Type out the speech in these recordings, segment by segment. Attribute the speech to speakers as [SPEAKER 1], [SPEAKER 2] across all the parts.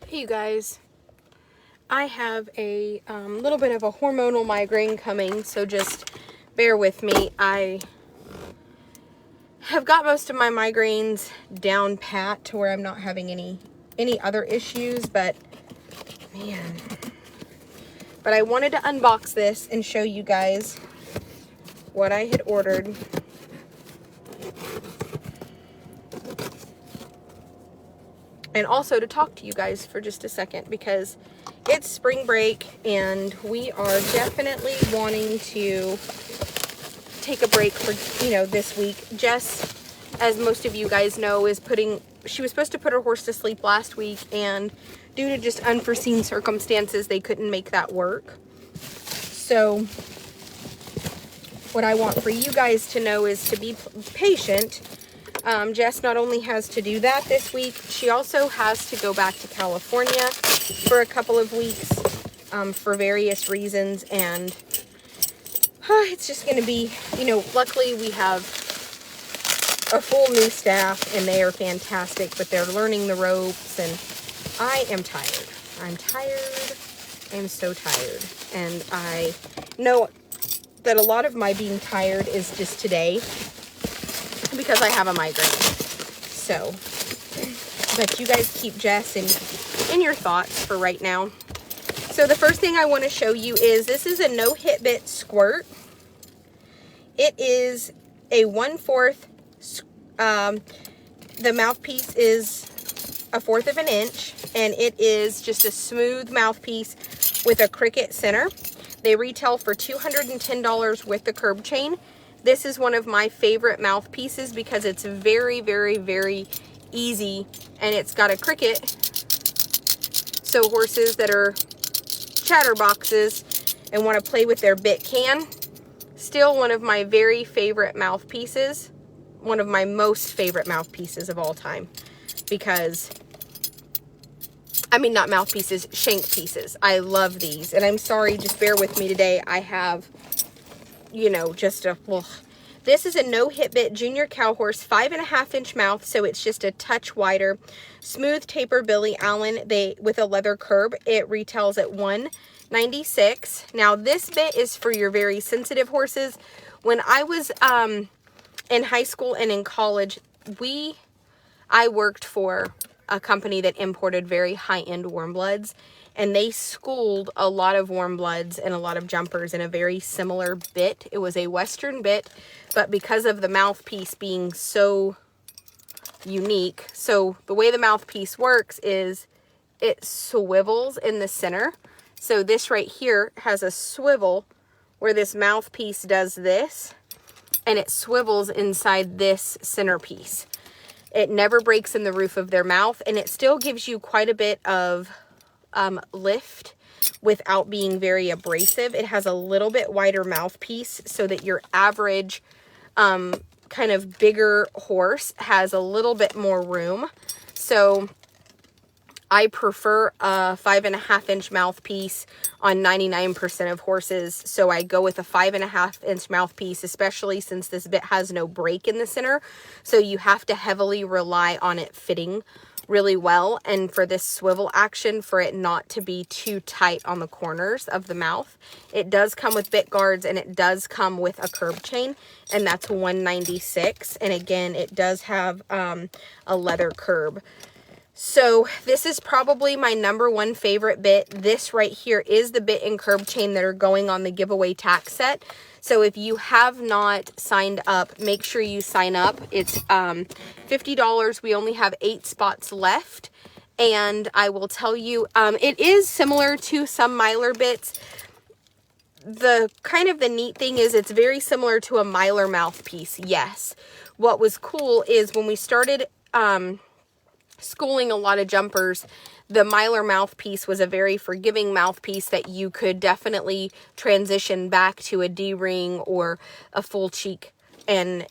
[SPEAKER 1] Hey you guys, I have a little bit of a hormonal migraine coming, so just bear with me. I have got most of my migraines down pat to where I'm not having any other issues, but man. But I wanted to unbox this and show you guys what I had ordered. And also to talk to you guys for just a second, because it's spring break and we are definitely wanting to take a break for, this week. Jess, as most of you guys know, she was supposed to put her horse to sleep last week, and due to just unforeseen circumstances, they couldn't make that work. So what I want for you guys to know is to be patient. Jess not only has to do that this week, she also has to go back to California for a couple of weeks for various reasons, and it's just going to be, luckily we have a full new staff and they are fantastic, but they're learning the ropes, and I am tired. I'm tired. I am so tired. And I know that a lot of my being tired is just today because I have a migraine. So, but you guys keep Jess in your thoughts for right now. So the first thing I want to show you is this is a no hit bit squirt. It is a 1/4. The mouthpiece is 1/4 of an inch, and it is just a smooth mouthpiece with a cricket center. They retail for $210 with the curb chain. This is one of my favorite mouthpieces because it's very, very, very easy, and it's got a cricket. So horses that are chatterboxes and want to play with their bit can. Still one of my very favorite mouthpieces. One of my most favorite mouthpieces of all time. Because, not mouthpieces, shank pieces. I love these. And I'm sorry, just bear with me today. I have, This is a no hit bit junior cow horse, 5.5 inch mouth, so it's just a touch wider. Smooth taper Billy Allen with a leather curb. It retails at $196. Now this bit is for your very sensitive horses. When I was in high school and in college, I worked for a company that imported very high-end warm bloods, and they schooled a lot of warm bloods and a lot of jumpers in a very similar bit. It was a Western bit, but because of the mouthpiece being so unique, so the way the mouthpiece works is it swivels in the center. So this right here has a swivel where this mouthpiece does this, and it swivels inside this centerpiece. It never breaks in the roof of their mouth, and it still gives you quite a bit of lift without being very abrasive. It has a little bit wider mouthpiece so that your average kind of bigger horse has a little bit more room. So I prefer a 5.5 inch mouthpiece on 99% of horses. So I go with a 5.5 inch mouthpiece, especially since this bit has no break in the center. So you have to heavily rely on it fitting really well, and for this swivel action, for it not to be too tight on the corners of the mouth. It does come with bit guards, and it does come with a curb chain, and that's $196. And again, it does have a leather curb. So this is probably my #1 favorite bit. This right here is the bit and curb chain that are going on the giveaway tack set. So if you have not signed up, make sure you sign up. It's $50. We only have 8 spots left. And I will tell you, it is similar to some Mylar bits. The neat thing is it's very similar to a Mylar mouthpiece, yes. What was cool is when we started schooling a lot of jumpers, the Mylar mouthpiece was a very forgiving mouthpiece that you could definitely transition back to a D-ring or a full cheek, and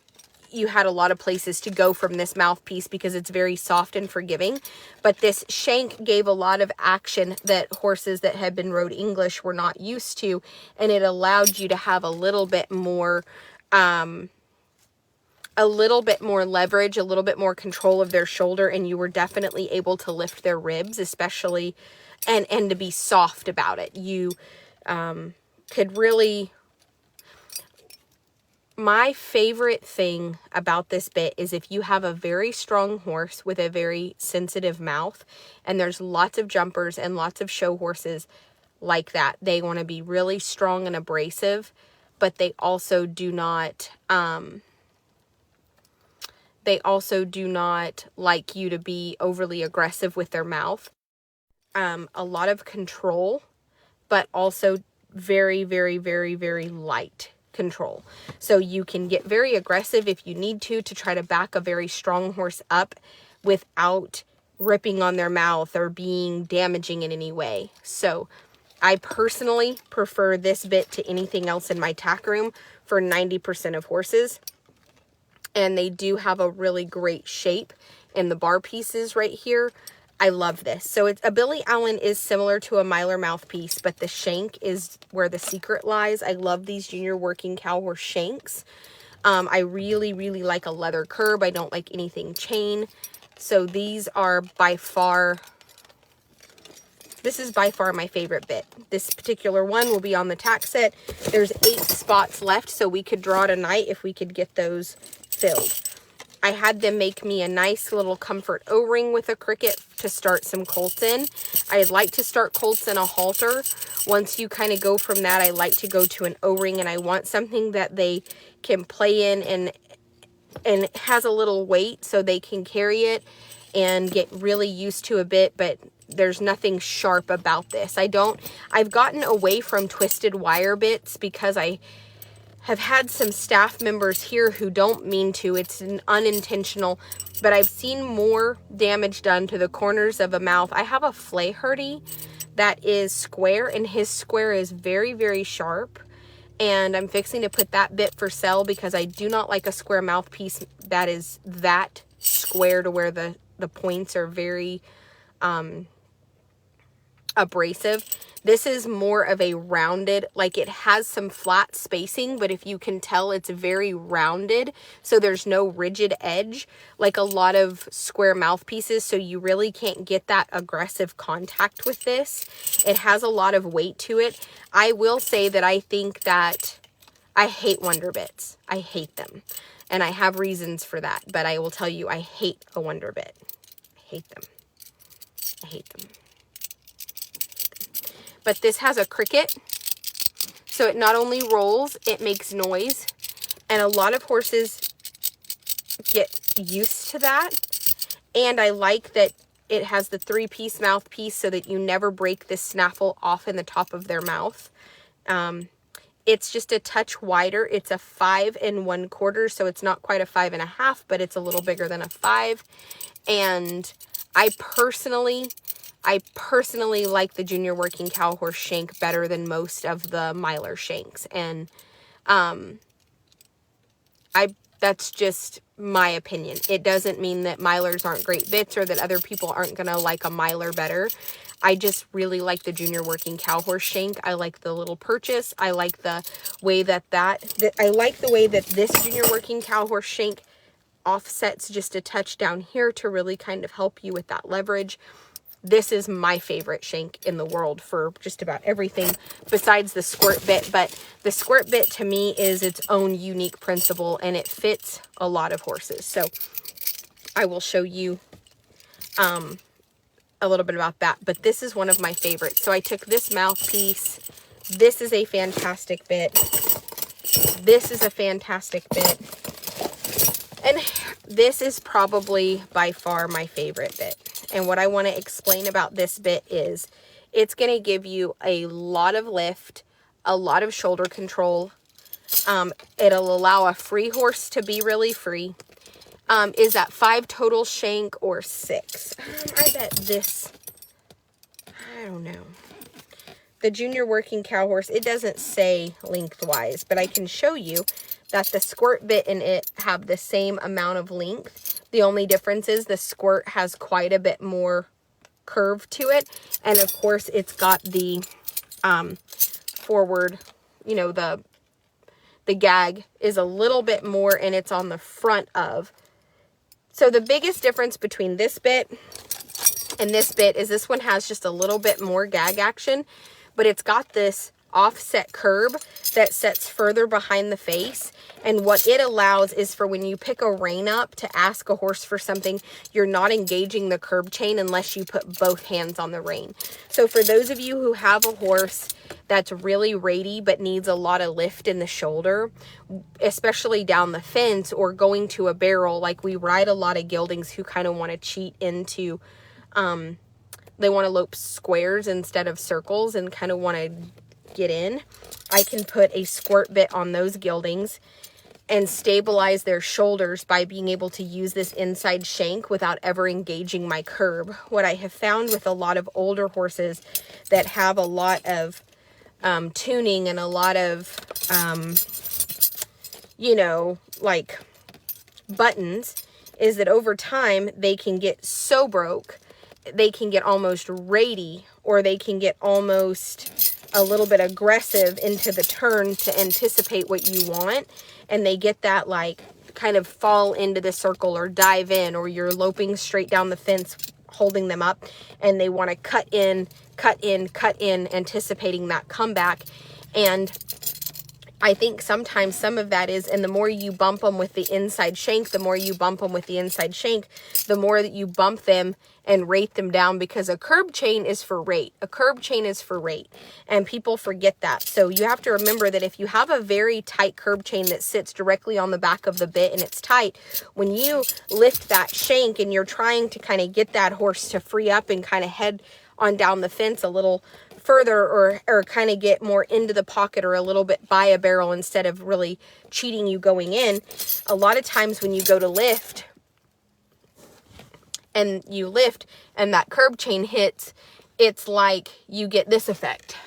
[SPEAKER 1] you had a lot of places to go from this mouthpiece because it's very soft and forgiving. But this shank gave a lot of action that horses that had been rode English were not used to, and it allowed you to have a little bit more a little bit more leverage, a little bit more control of their shoulder, and you were definitely able to lift their ribs, especially, and to be soft about it. You could really... My favorite thing about this bit is if you have a very strong horse with a very sensitive mouth, and there's lots of jumpers and lots of show horses like that. They want to be really strong and abrasive, but they also do not like you to be overly aggressive with their mouth. A lot of control, but also very, very, very, very light control. So you can get very aggressive if you need to try to back a very strong horse up without ripping on their mouth or being damaging in any way. So I personally prefer this bit to anything else in my tack room for 90% of horses. And they do have a really great shape in the bar pieces right here. I love this. So a Billy Allen is similar to a Myler mouthpiece, but the shank is where the secret lies. I love these Junior Working Cow Horse shanks. I really, really like a leather curb. I don't like anything chain. So these are by far... This is by far my favorite bit. This particular one will be on the tack set. There's 8 spots left, so we could draw tonight if we could get those filled. I had them make me a nice little comfort O-ring with a cricket to start some colts in. I'd like to start colts in a halter. Once you kind of go from that, I like to go to an O-ring, and I want something that they can play in and has a little weight so they can carry it and get really used to a bit, but there's nothing sharp about this. I've gotten away from twisted wire bits because I have had some staff members here who don't mean to. It's an unintentional, but I've seen more damage done to the corners of a mouth. I have a Flaherty that is square, and his square is very, very sharp. And I'm fixing to put that bit for sale because I do not like a square mouthpiece that is that square to where the points are very abrasive. This is more of a rounded, like it has some flat spacing, but if you can tell, it's very rounded, so there's no rigid edge like a lot of square mouthpieces, so you really can't get that aggressive contact with this. It has a lot of weight to it. I will say that I think that I hate Wonder Bits. I hate them, and I have reasons for that, but I will tell you, I hate a Wonder Bit. I hate them. I hate them. But this has a cricket, so it not only rolls, it makes noise, and a lot of horses get used to that. And I like that it has the 3-piece mouthpiece so that you never break this snaffle off in the top of their mouth. It's just a touch wider. It's a 5 1/4, so it's not quite a 5 1/2, but it's a little bigger than a 5. And I personally like the Junior Working Cow Horse shank better than most of the Myler shanks. And that's just my opinion. It doesn't mean that Mylers aren't great bits or that other people aren't going to like a Myler better. I just really like the Junior Working Cow Horse shank. I like the little purchase. I like the way that I like the way that this Junior Working Cow Horse shank offsets just a touch down here to really kind of help you with that leverage. This is my favorite shank in the world for just about everything besides the squirt bit. But the squirt bit to me is its own unique principle, and it fits a lot of horses. So I will show you a little bit about that. But this is one of my favorites. So I took this mouthpiece. This is a fantastic bit. This is a fantastic bit. And this is probably by far my favorite bit. And what I want to explain about this bit is it's going to give you a lot of lift, a lot of shoulder control. It'll allow a free horse to be really free. Is that 5 total shank or 6? I bet this, I don't know. The Junior Working Cow Horse, it doesn't say lengthwise, but I can show you that the squirt bit and it have the same amount of length. The only difference is the squirt has quite a bit more curve to it. And of course, it's got the forward, you know, the gag is a little bit more and it's on the front of. So the biggest difference between this bit and this bit is this one has just a little bit more gag action, but it's got this offset curb that sets further behind the face. And what it allows is for when you pick a rein up to ask a horse for something, you're not engaging the curb chain unless you put both hands on the rein. So for those of you who have a horse that's really ratty but needs a lot of lift in the shoulder, especially down the fence or going to a barrel, like we ride a lot of geldings who kind of want to cheat into, they want to lope squares instead of circles and kind of want to get in. I can put a squirt bit on those geldings and stabilize their shoulders by being able to use this inside shank without ever engaging my curb. What I have found with a lot of older horses that have a lot of tuning and a lot of, you know, like buttons, is that over time they can get so broke, they can get almost ratty, or they can get almost a little bit aggressive into the turn to anticipate what you want, and they get that like kind of fall into the circle or dive in, or you're loping straight down the fence holding them up and they want to cut in, anticipating that comeback. And I think sometimes some of that is, and the more you bump them with the inside shank, the more you bump them with the inside shank, the more that you bump them and rate them down, because a curb chain is for rate. A curb chain is for rate, and people forget that. So you have to remember that if you have a very tight curb chain that sits directly on the back of the bit and it's tight, when you lift that shank and you're trying to kind of get that horse to free up and kind of head on down the fence a little further, or kind of get more into the pocket or a little bit by a barrel instead of really cheating you going in, a lot of times when you go to lift and you lift and that curb chain hits, it's like you get this effect.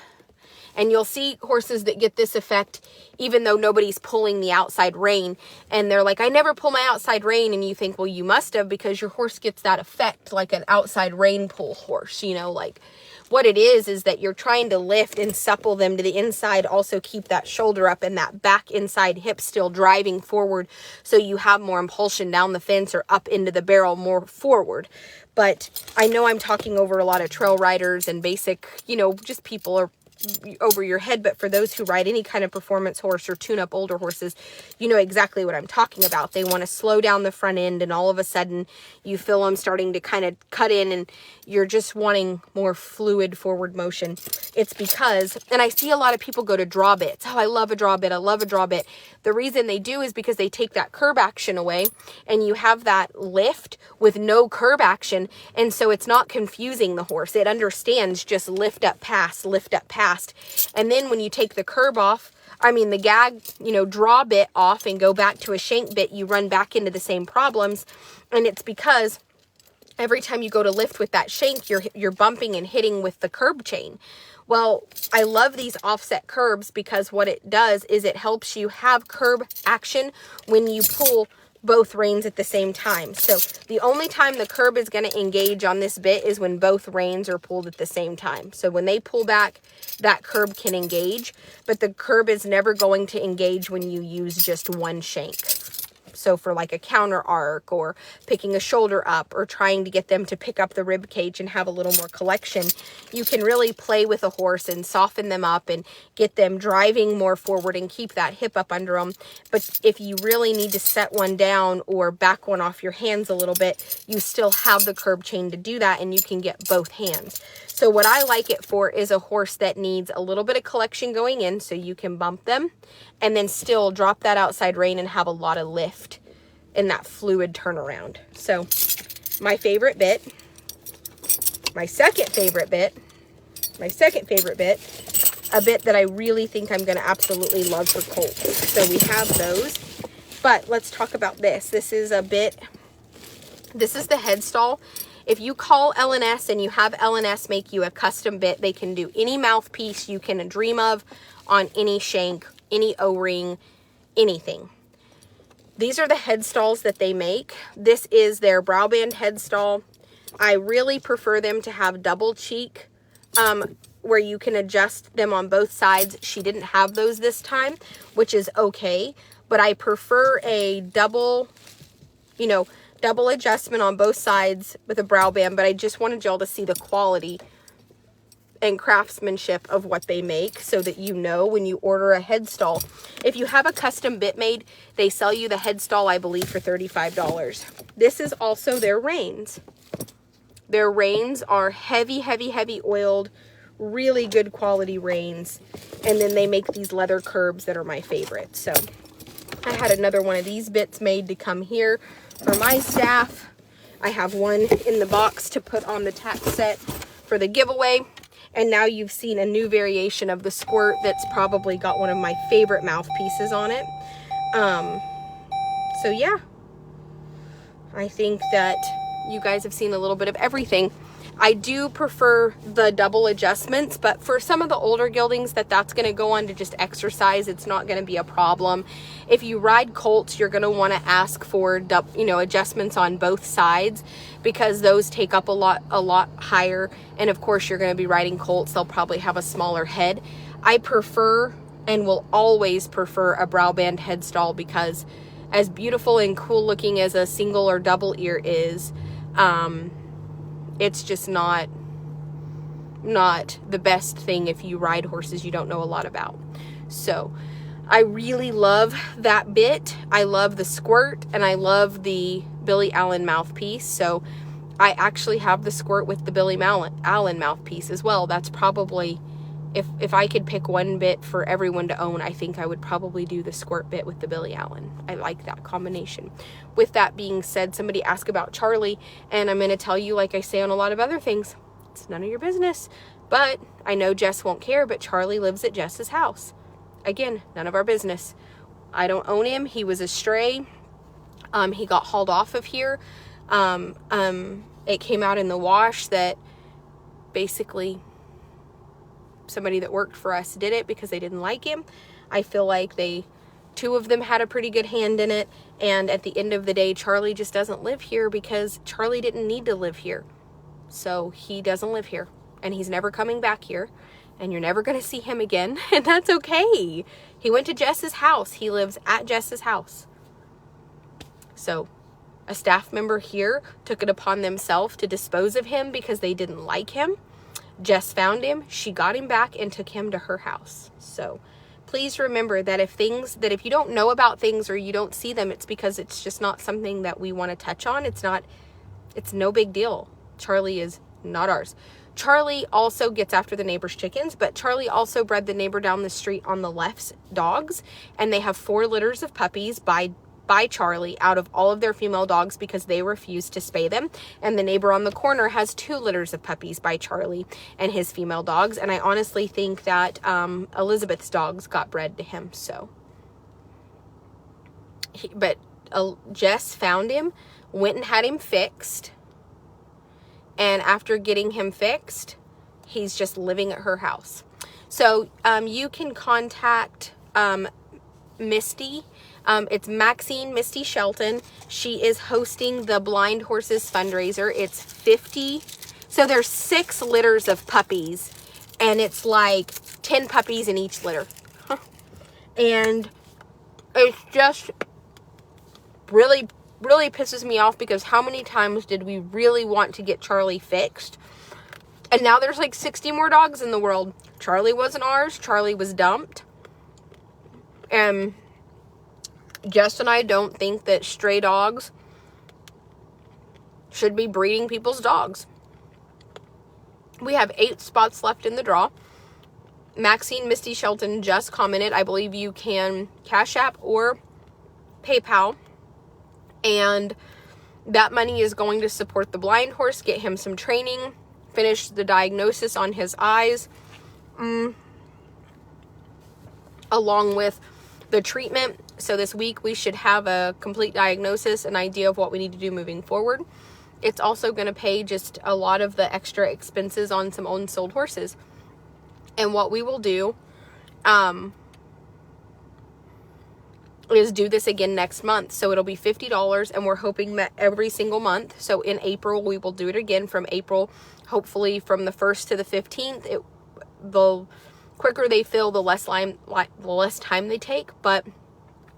[SPEAKER 1] And you'll see horses that get this effect even though nobody's pulling the outside rein, and they're like, I never pull my outside rein. And you think, well, you must have, because your horse gets that effect like an outside rein pull horse, you know. Like what it is that you're trying to lift and supple them to the inside, also keep that shoulder up and that back inside hip still driving forward, so you have more impulsion down the fence or up into the barrel more forward. But I know I'm talking over a lot of trail riders and basic, you know, just people are over your head, but for those who ride any kind of performance horse or tune up older horses, you know exactly what I'm talking about. They want to slow down the front end, and all of a sudden you feel them starting to kind of cut in, and you're just wanting more fluid forward motion. It's because, and I see a lot of people go to draw bits. Oh, I love a draw bit. I love a draw bit. The reason they do is because they take that curb action away, and you have that lift with no curb action. And so it's not confusing the horse. It understands just lift up, pass, lift up, pass. And then when you take the curb off, the gag, you know, draw bit off and go back to a shank bit, you run back into the same problems. And it's because every time you go to lift with that shank, you're bumping and hitting with the curb chain. Well, I love these offset curbs because what it does is it helps you have curb action when you pull both reins at the same time. So the only time the curb is going to engage on this bit is when both reins are pulled at the same time. So when they pull back, that curb can engage, but the curb is never going to engage when you use just one shank. So for like a counter arc or picking a shoulder up or trying to get them to pick up the rib cage and have a little more collection, you can really play with a horse and soften them up and get them driving more forward and keep that hip up under them. But if you really need to set one down or back one off your hands a little bit, you still have the curb chain to do that, and you can get both hands. So what I like it for is a horse that needs a little bit of collection going in, so you can bump them and then still drop that outside rein and have a lot of lift in that fluid turnaround. So my favorite bit, my second favorite bit, a bit that I really think I'm going to absolutely love for colts. So we have those, but let's talk about this. This is a bit, this is the head stall. If you call L&S and you have L&S make you a custom bit, they can do any mouthpiece you can dream of on any shank, any O-ring, anything. These are the head stalls that they make. This is their brow band head stall. I really prefer them to have double cheek where you can adjust them on both sides. She didn't have those this time, which is okay. But I prefer a double, you know, double adjustment on both sides with a brow band. But I just wanted y'all to see the quality and craftsmanship of what they make, so that you know when you order a head stall. If you have a custom bit made, they sell you the head stall, I believe, for $35. This is also their reins. Their reins are heavy, heavy, heavy oiled, really good quality reins. And then they make these leather curbs that are my favorite. So I had another one of these bits made to come here for my staff. I have one in the box to put on the tack set for the giveaway. And now you've seen a new variation of the squirt that's probably got one of my favorite mouthpieces on it. So yeah, I think that you guys have seen a little bit of everything. I do prefer the double adjustments, but for some of the older geldings that's going to go on to just exercise, it's not going to be a problem. If you ride colts, you're going to want to ask for, you know, adjustments on both sides, because those take up a lot higher. And of course, you're going to be riding colts. They'll probably have a smaller head. I prefer and will always prefer a brow band head stall, because as beautiful and cool looking as a single or double ear is, it's just not the best thing if you ride horses you don't know a lot about. So I really love that bit. I love the squirt, and I love the Billy Allen mouthpiece. So I actually have the squirt with the Billy Allen mouthpiece as well. That's probably, if I could pick one bit for everyone to own, I think I would probably do the squirt bit with the Billy Allen. I like that combination. With that being said, somebody asked about Charlie, and I'm going to tell you, like I say on a lot of other things, it's none of your business. But I know Jess won't care, but Charlie lives at Jess's house. Again, none of our business. I don't own him. He was a stray. He got hauled off of here. It came out in the wash that basically somebody that worked for us did it because they didn't like him. I feel like two of them had a pretty good hand in it, and at the end of the day, Charlie just doesn't live here because Charlie didn't need to live here. So he doesn't live here, and he's never coming back here, and you're never going to see him again, and that's okay. He went to Jess's house. He lives at Jess's house. So a staff member here took it upon themselves to dispose of him because they didn't like him. Jess found him, she got him back and took him to her house. So please remember that if you don't know about things or you don't see them, it's because it's just not something that we want to touch on. It's no big deal. Charlie is not ours. Charlie also gets after the neighbor's chickens, but Charlie also bred the neighbor down the street on the left's dogs, and they have 4 litters of puppies by Charlie out of all of their female dogs because they refused to spay them. And the neighbor on the corner has 2 litters of puppies by Charlie and his female dogs. And I honestly think that Elizabeth's dogs got bred to him. So, but Jess found him, went and had him fixed. And after getting him fixed, he's just living at her house. So you can contact Misty. It's Maxine Misty Shelton. She is hosting the Blind Horses fundraiser. It's 50. So there's 6 litters of puppies, and it's like 10 puppies in each litter. And it's just really, really pisses me off because how many times did we really want to get Charlie fixed? And now there's like 60 more dogs in the world. Charlie wasn't ours. Charlie was dumped. And Jess and I don't think that stray dogs should be breeding people's dogs. We have 8 spots left in the draw. Maxine Misty Shelton just commented, I believe you can Cash App or PayPal. And that money is going to support the blind horse, get him some training, finish the diagnosis on his eyes, along with the treatment. So this week we should have a complete diagnosis, an idea of what we need to do moving forward. It's also going to pay just a lot of the extra expenses on some unsold horses. And what we will do is do this again next month. So it'll be $50, and we're hoping that every single month. So in April, we will do it again from April, hopefully from the 1st to the 15th. the quicker they fill, the less time they take. But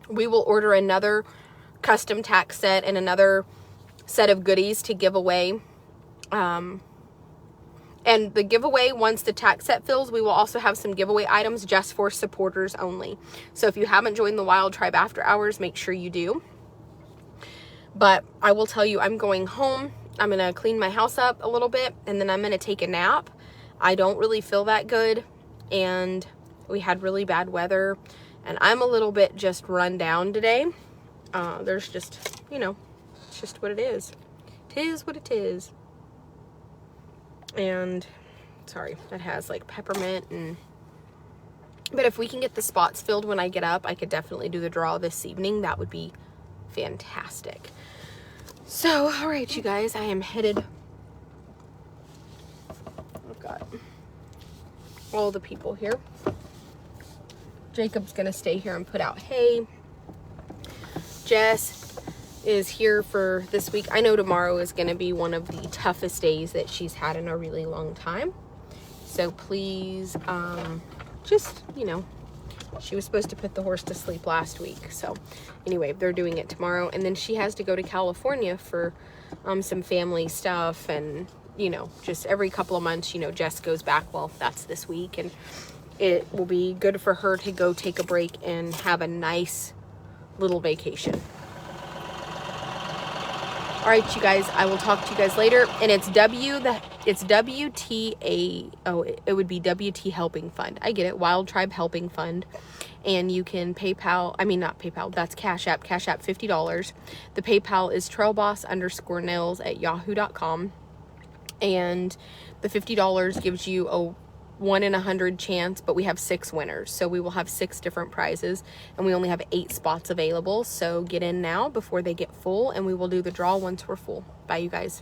[SPEAKER 1] we will order another custom tack set and another set of goodies to give away. And the giveaway, once the tack set fills, we will also have some giveaway items just for supporters only. So if you haven't joined the Wild Tribe After Hours, make sure you do. But I will tell you, I'm going home. I'm going to clean my house up a little bit, and then I'm going to take a nap. I don't really feel that good, and we had really bad weather, and I'm a little bit just run down today. There's just, you know, it's just what it is. It is what it is. And sorry, that has like peppermint but if we can get the spots filled when I get up, I could definitely do the draw this evening. That would be fantastic. So, all right, you guys, I am headed. I've got all the people here. Jacob's gonna stay here and put out hay. Jess is here for this week. I know tomorrow is going to be one of the toughest days that she's had in a really long time. So please, just, you know, she was supposed to put the horse to sleep last week. So anyway, they're doing it tomorrow. And then she has to go to California for some family stuff. And, you know, just every couple of months, you know, Jess goes back. Well, that's this week. And it will be good for her to go take a break and have a nice little vacation. All right, you guys, I will talk to you guys later. And it's WTA, it would be WT Helping Fund. I get it, Wild Tribe Helping Fund. And you can not PayPal, that's Cash App $50. The PayPal is trailboss_nails@yahoo.com. And the $50 gives you a 1 in 100 chance, but we have 6 winners. So we will have 6 different prizes, and we only have 8 spots available. So get in now before they get full, and we will do the draw once we're full. Bye, you guys.